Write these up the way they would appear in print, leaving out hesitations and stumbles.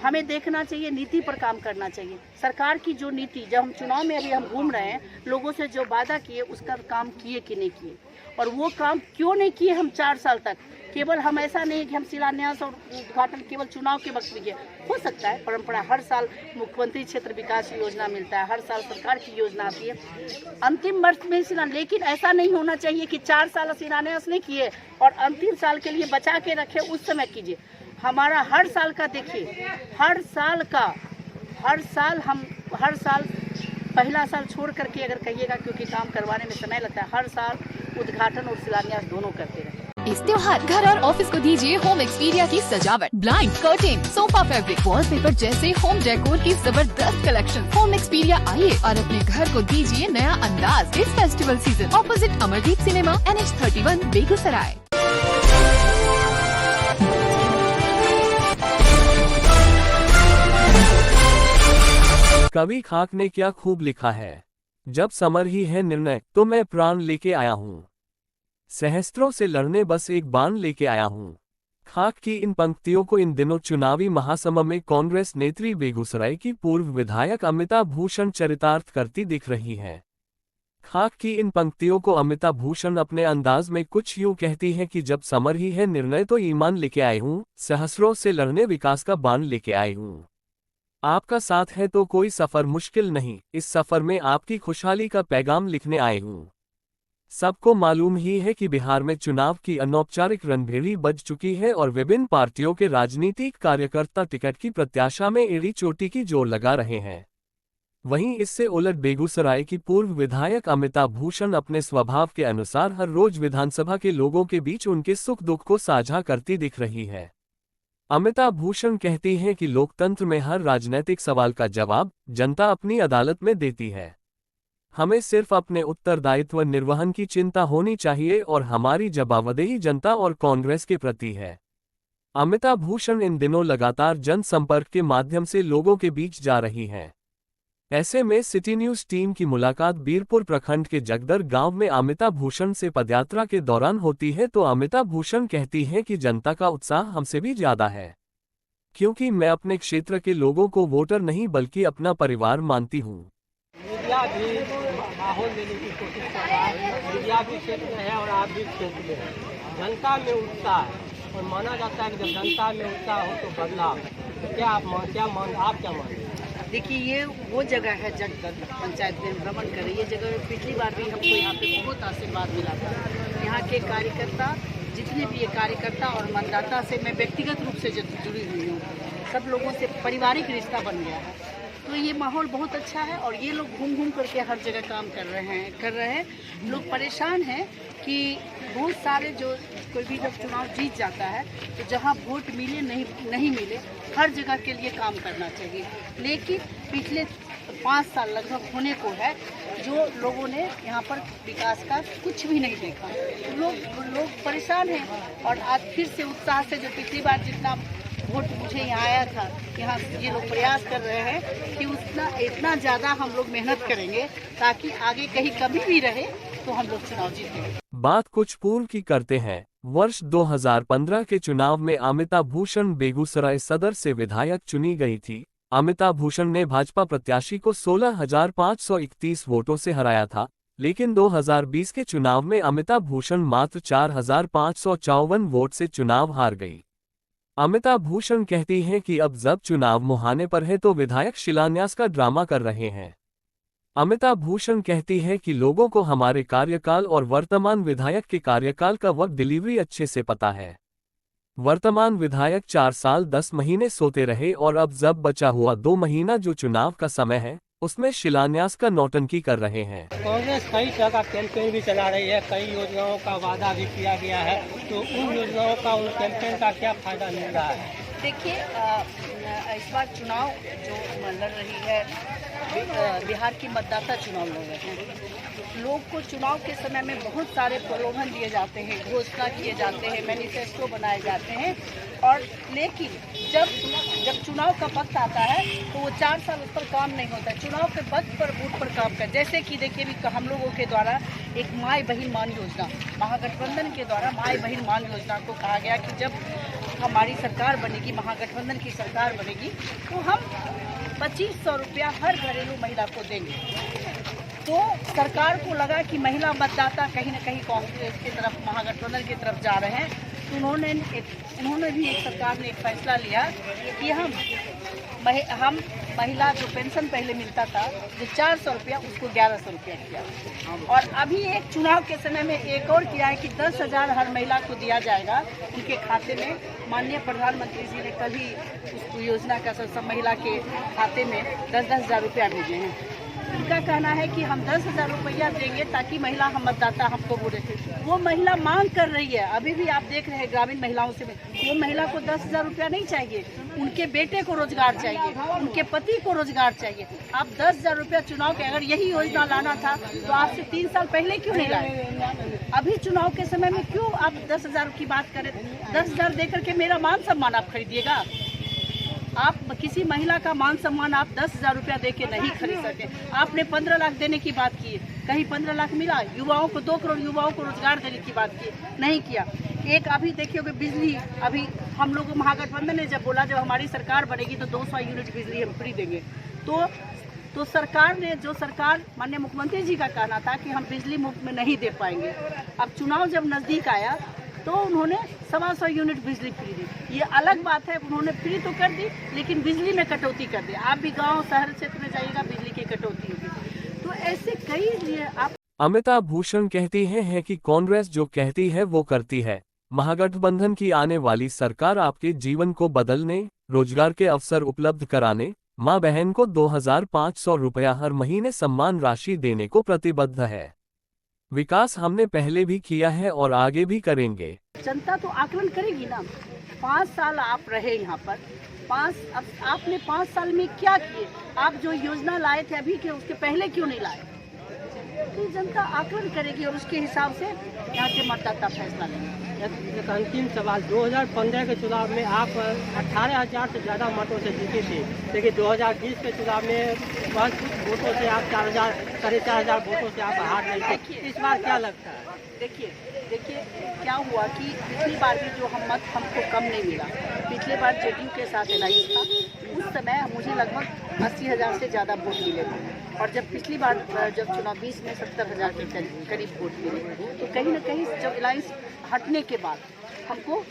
हमें देखना चाहिए, नीति पर काम करना चाहिए। सरकार की जो नीति, जब हम चुनाव में अभी हम घूम रहे हैं, लोगों से जो वादा किए उसका काम किए कि नहीं किए, और वो काम क्यों नहीं किए हम 4 साल तक। केवल हम ऐसा नहीं कि हम शिलान्यास और उद्घाटन केवल चुनाव के वक्त में किए। हो सकता है परंपरा, हर साल मुख्यमंत्री क्षेत्र विकास योजना मिलता है, हर साल सरकार की योजना आती है अंतिम वर्ष में शिलान्यास, लेकिन ऐसा नहीं होना चाहिए कि 4 साल शिलान्यास नहीं किए और अंतिम साल के लिए बचा के रखे, उस समय कीजिए। हमारा हर साल का देखिए, हर साल पहला साल छोड़ करके अगर कहिएगा, क्योंकि काम करवाने में समय लगता है, हर साल उद्घाटन और शिलान्यास दोनों करते रहे। इस त्योहार घर और ऑफिस को दीजिए होम एक्सपीरिया की सजावट। Blind, curtain, sofa fabric, wallpaper जैसे होम डेकोर की जबरदस्त कलेक्शन। होम एक्सपीरिया आइए और अपने घर को दीजिए नया अंदाज इस festival season. Opposite Amardeep cinema, NH31, Begusarai. कवि खाक ने क्या खूब लिखा है, जब समर ही है निर्णय तो मैं प्राण लेके आया हूँ, सहस्त्रों से लड़ने बस एक बाण लेके आया हूँ। खाक की इन पंक्तियों को इन दिनों चुनावी महासभा में कांग्रेस नेत्री बेगूसराय की पूर्व विधायक अमिता भूषण चरितार्थ करती दिख रही है। खाक की इन पंक्तियों को अमिता भूषण अपने अंदाज में कुछ यूं कहती हैं कि जब समर ही है निर्णय तो ईमान लेके आई हूँ, सहस्रों से लड़ने विकास का बाण लेके आई हूँ। आपका साथ है तो कोई सफर मुश्किल नहीं, इस सफर में आपकी खुशहाली का पैगाम लिखने आई हूँ। सबको मालूम ही है कि बिहार में चुनाव की अनौपचारिक रणभेड़ी बज चुकी है और विभिन्न पार्टियों के राजनीतिक कार्यकर्ता टिकट की प्रत्याशा में एड़ी चोटी की जोर लगा रहे हैं। वहीं इससे उलट बेगूसराय की पूर्व विधायक अमिता भूषण अपने स्वभाव के अनुसार हर रोज विधानसभा के लोगों के बीच उनके सुख दुख को साझा करती दिख रही है। अमिता भूषण कहती हैं कि लोकतंत्र में हर राजनीतिक सवाल का जवाब जनता अपनी अदालत में देती है। हमें सिर्फ अपने उत्तरदायित्व निर्वहन की चिंता होनी चाहिए और हमारी जवाबदेही जनता और कांग्रेस के प्रति है। अमिता भूषण इन दिनों लगातार जनसंपर्क के माध्यम से लोगों के बीच जा रही हैं। ऐसे में सिटी न्यूज टीम की मुलाकात बीरपुर प्रखंड के जगदर गांव में अमिता भूषण से पदयात्रा के दौरान होती है तो अमिता भूषण कहती हैं कि जनता का उत्साह हमसे भी ज्यादा है, क्योंकि मैं अपने क्षेत्र के लोगों को वोटर नहीं बल्कि अपना परिवार मानती हूँ। मीडिया भी माहौल देने की कोशिश कर रहा है, मीडिया भी क्षेत्र में है और आप भी क्षेत्र में है। जनता में उत्साह है और माना जाता है कि जब जनता में उत्साह हो तो बदलाव। क्या आप मानते हैं? देखिए, ये वो जगह है जगदर पंचायत में भ्रमण कर रही है जगह। पिछली बार भी हमको यहाँ पे बहुत आशीर्वाद मिला था। यहाँ के कार्यकर्ता, जितने भी ये कार्यकर्ता और मतदाता से मैं व्यक्तिगत रूप से जुड़ी हुई हूँ, सब लोगों से पारिवारिक रिश्ता बन गया है। तो ये माहौल बहुत अच्छा है और ये लोग घूम घूम करके हर जगह काम कर रहे हैं। लोग परेशान हैं कि बहुत सारे जो कोई भी जब चुनाव जीत जाता है तो जहां वोट मिले नहीं मिले, हर जगह के लिए काम करना चाहिए। लेकिन पिछले 5 साल लगभग होने को है जो लोगों ने यहाँ पर विकास का कुछ भी नहीं देखा। लोग परेशान हैं और आज फिर से उत्साह से, जो पिछली बार जितना वोट मुझे यहाँ आया था, यहाँ ये लोग प्रयास कर रहे हैं कि इतना ज़्यादा हम लोग मेहनत करेंगे ताकि आगे कहीं कमी भी रहे तो हम लोग चुनाव जीतेंगे। बात कुछ पूर्व की करते हैं। वर्ष 2015 के चुनाव में अमिता भूषण बेगूसराय सदर से विधायक चुनी गई थी। अमिता भूषण ने भाजपा प्रत्याशी को 16,531 वोटों से हराया था, लेकिन 2020 के चुनाव में अमिता भूषण मात्र 4,554 वोट से चुनाव हार गई। अमिता भूषण कहती हैं कि अब जब चुनाव मुहाने पर है तो विधायक शिलान्यास का ड्रामा कर रहे हैं। अमिता भूषण कहती है कि लोगों को हमारे कार्यकाल और वर्तमान विधायक के कार्यकाल का वक्त डिलीवरी अच्छे से पता है। वर्तमान विधायक 4 साल 10 महीने सोते रहे और अब जब बचा हुआ 2 महीना जो चुनाव का समय है उसमें शिलान्यास का नौटंकी कर रहे हैं। कांग्रेस कई तरह का कैंपेन भी चला रही है, कई योजनाओं का वादा भी किया गया है, तो उन योजनाओं का, उन कैंपेन का क्या फायदा मिल रहा है? देखिए, इस बार चुनाव जो लड़ रही है, बिहार की मतदाता चुनाव लड़ रहे हैं। लोग को चुनाव के समय में बहुत सारे प्रलोभन दिए जाते हैं, घोषणा किए जाते हैं, मैनिफेस्टो बनाए जाते हैं, और लेकिन जब चुनाव का वक्त आता है तो वो 4 साल उस पर काम नहीं होता। चुनाव के वक्त पर बूथ पर काम कर, जैसे कि देखिए भी हम लोगों के द्वारा एक माई बहन मान योजना, महागठबंधन के द्वारा माई बहन मान योजना को कहा गया कि जब हमारी सरकार बनेगी, महागठबंधन की सरकार बनेगी, तो हम 2500 रुपया हर घरेलू महिला को देंगे। तो सरकार को लगा कि महिला मतदाता कहीं ना कहीं कांग्रेस की तरफ, महागठबंधन की तरफ जा रहे हैं, तो उन्होंने भी सरकार ने एक फैसला लिया कि हम महिला जो पेंशन पहले मिलता था जो 400 रुपया, उसको 1100 रुपया किया। और अभी एक चुनाव के समय में एक और किया है कि 10,000 हर महिला को दिया जाएगा उनके खाते में। माननीय प्रधानमंत्री जी ने कल ही उस योजना का सब महिला के खाते में 10-10 हज़ार रुपया भेजे हैं। उनका कहना है कि हम 10,000 रुपया देंगे ताकि महिला हम मतदाता हमको बोले। वो महिला मांग कर रही है, अभी भी आप देख रहे हैं ग्रामीण महिलाओं से, वो महिला को 10,000 रुपया नहीं चाहिए, उनके बेटे को रोजगार चाहिए, उनके पति को रोजगार चाहिए। आप 10,000 रुपया चुनाव के, अगर यही योजना लाना था तो आपसे 3 साल पहले क्यों नहीं लाए? अभी चुनाव के समय में क्यों आप 10,000 की बात करें? 10,000 देकर के मेरा मान सम्मान आप खरीदिएगा? आप किसी महिला का मान सम्मान आप 10,000 रुपया दे के नहीं खरीद सकते। आपने 15 लाख देने की बात की, कहीं 15 लाख मिला? युवाओं को 2 करोड़ युवाओं को रोजगार देने की बात की, नहीं किया। एक अभी देखिए बिजली, अभी हम लोग महागठबंधन ने जब बोला जब हमारी सरकार बनेगी तो 200 यूनिट बिजली हम फ्री देंगे, तो सरकार ने, जो सरकार माननीय मुख्यमंत्री जी का कहना था कि हम बिजली मुफ्त में नहीं दे पाएंगे, अब चुनाव जब नज़दीक आया तो उन्होंने 125 यूनिट बिजली फ्री दी। ये अलग बात है, उन्होंने फ्री तो कर दी लेकिन बिजली में कटौती कर दी। आप भी गांव शहर क्षेत्र में जाइएगा, बिजली की कटौती होगी। तो ऐसे कई लिए आप। अमिता भूषण कहती हैं कि कांग्रेस जो कहती है वो करती है। महागठबंधन की आने वाली सरकार आपके जीवन को बदलने, रोजगार के अवसर उपलब्ध कराने, माँ बहन को 2,500 रुपया हर महीने सम्मान राशि देने को प्रतिबद्ध है। विकास हमने पहले भी किया है और आगे भी करेंगे। जनता तो आकलन करेगी ना। 5 साल आप रहे यहाँ पर, आपने 5 साल में क्या किए? आप जो योजना लाए थे अभी के, उसके पहले क्यों नहीं लाए? तो जनता आकलन करेगी और उसके हिसाब से यहाँ के मतदाता फैसला लेंगे। एक अंतिम सवाल, 2015 के चुनाव में आप 18,000 से ज़्यादा मतों से जीते थे, लेकिन 2020 के चुनाव में बस वोटों से आप 4,000 वोटों से आप हार गए थे। इस बार क्या लगता है? देखिए क्या हुआ कि पिछली बार भी जो हमको कम नहीं मिला। पिछली बार जेडीयू के साथ अलायंस था, उस समय मुझे लगभग 80,000 से ज़्यादा वोट मिले थे। और जब पिछली बार जब चुनाव 20 में 70,000 के करीब वोट मिले, तो कहीं ना कहीं जब अलायंस हटने के बाद हमको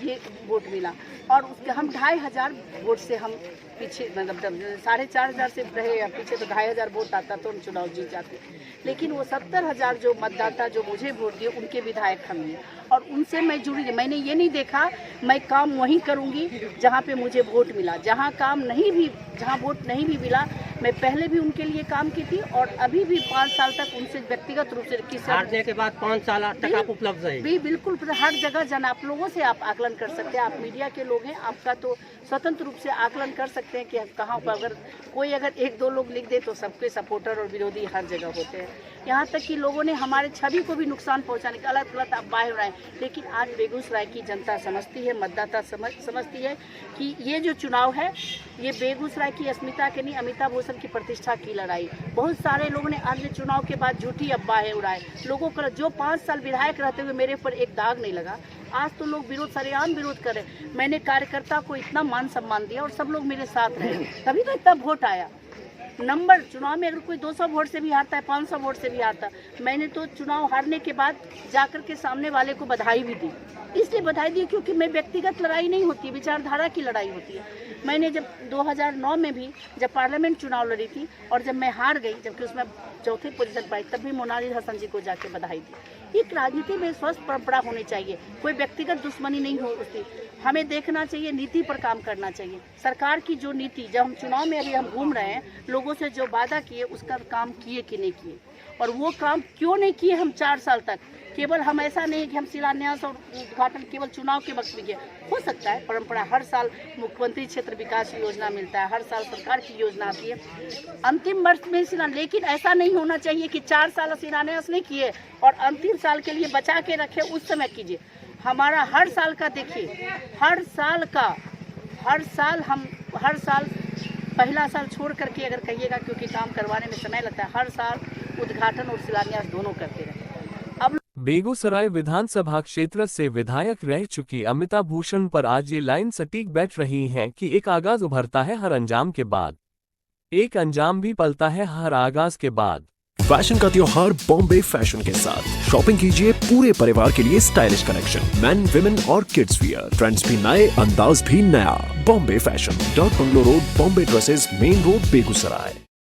ये वोट मिला। और उसके हम 2,500 वोट से हम पीछे, मतलब 4,500 से रहे या पीछे, तो 2,500 वोट आता तो हम चुनाव जीत जाते। लेकिन वो 70,000 जो मतदाता जो मुझे वोट दिए, उनके विधायक हम हैं और उनसे मैं जुड़ी रही। मैंने ये नहीं देखा, मैं काम वहीं करूँगी जहाँ पे मुझे वोट मिला। जहाँ वोट नहीं भी मिला, मैं पहले भी उनके लिए काम की थी और अभी भी 5 साल तक उनसे व्यक्तिगत रूप से हारने के बाद 5 साल तक आप उपलब्ध रहे। बिल्कुल, हर जगह जन आप लोगों से आप आकलन कर सकते हैं। आप मीडिया के लोग हैं, आपका तो स्वतंत्र रूप से आकलन कर सकते हैं कि कहाँ पर अगर 1-2 लोग लिख दे तो सबके सपोर्टर और विरोधी हर जगह होते हैं। यहाँ तक कि लोगों ने हमारे छवि को भी नुकसान पहुँचाने के गलत अफवाह हो रहे हैं। लेकिन आज बेगूसराय की जनता समझती है, मतदाता समझती है कि ये जो चुनाव है ये बेगूसराय की अस्मिता के नहीं, अमिताभ भूषण की प्रतिष्ठा की लड़ाई। बहुत सारे लोगों ने आज चुनाव के बाद झूठी अफवाहें उड़ाए। लोगों का जो 5 साल विधायक रहते हुए मेरे पर एक दाग नहीं लगा, आज तो लोग सरेआम विरोध कर रहे। मैंने कार्यकर्ता को इतना मान सम्मान दिया और सब लोग मेरे साथ रहे, तभी तो इतना वोट आया। नंबर चुनाव में अगर कोई 200 वोट से भी हारता है, 500 वोट से भी हारता, मैंने तो चुनाव हारने के बाद जाकर के सामने वाले को बधाई भी दी। इसलिए बधाई दी क्योंकि मैं व्यक्तिगत लड़ाई नहीं होती, विचारधारा की लड़ाई होती है। मैंने जब 2009 में भी जब पार्लियामेंट चुनाव लड़ी थी और जब मैं हार गई, जबकि उसमें चौथी पोजीशन पाई, तब भी मोनाजिर हसन जी को जाके बधाई दी। एक राजनीति में स्वस्थ परंपरा होनी चाहिए, कोई व्यक्तिगत दुश्मनी नहीं होती। हमें देखना चाहिए, नीति पर काम करना चाहिए। सरकार की जो नीति, जब हम चुनाव में अभी हम घूम रहे हैं, लोगों से जो वादा किए उसका काम किए कि नहीं किए, और वो काम क्यों नहीं किए हम 4 साल तक। केवल हम ऐसा नहीं कि हम शिलान्यास और उद्घाटन केवल चुनाव के वक्त में किए। हो सकता है परंपरा, हर साल मुख्यमंत्री क्षेत्र विकास योजना मिलता है, हर साल सरकार की योजना आती है अंतिम वर्ष में शिलान्यास, लेकिन ऐसा नहीं होना चाहिए कि 4 साल शिलान्यास नहीं किए और अंतिम साल के लिए बचा के रखे, उस समय कीजिए। हमारा हर साल का देखिए, हर साल पहला साल छोड़ करके अगर कहिएगा, क्योंकि काम करवाने में समय लगता है, हर साल उद्घाटन और शिलान्यास दोनों करते रहे। बेगूसराय विधानसभा क्षेत्र से विधायक रह चुकी अमिता भूषण पर आज ये लाइन सटीक बैठ रही है कि एक आगाज उभरता है हर अंजाम के बाद, एक अंजाम भी पलता है हर आगाज के बाद। फैशन का त्योहार बॉम्बे फैशन के साथ शॉपिंग कीजिए पूरे परिवार के लिए स्टाइलिश कलेक्शन, मेन, विमेन और किड्स वियर, ट्रेंड्स भी नए, अंदाज भी नया। Bombay fashion, dot bungalow road, Bombay dresses, main road, Begusarai.